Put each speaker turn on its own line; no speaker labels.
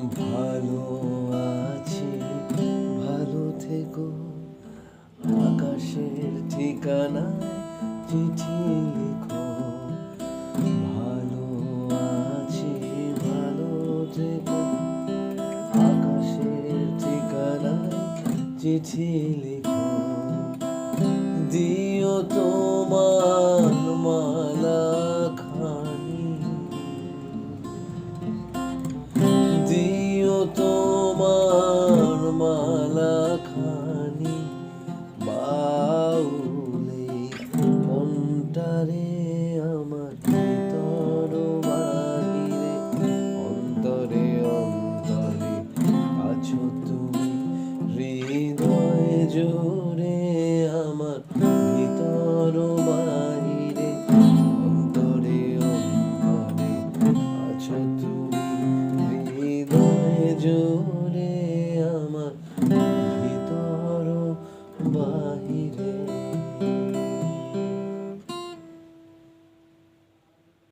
ভালো আছি, ভালো থেকো। আকাশের ঠিকানায় চিঠি লিখো। ভালো আছি, ভালো থেকো। আকাশের ঠিকানায় চিঠি লিখো। দিও তো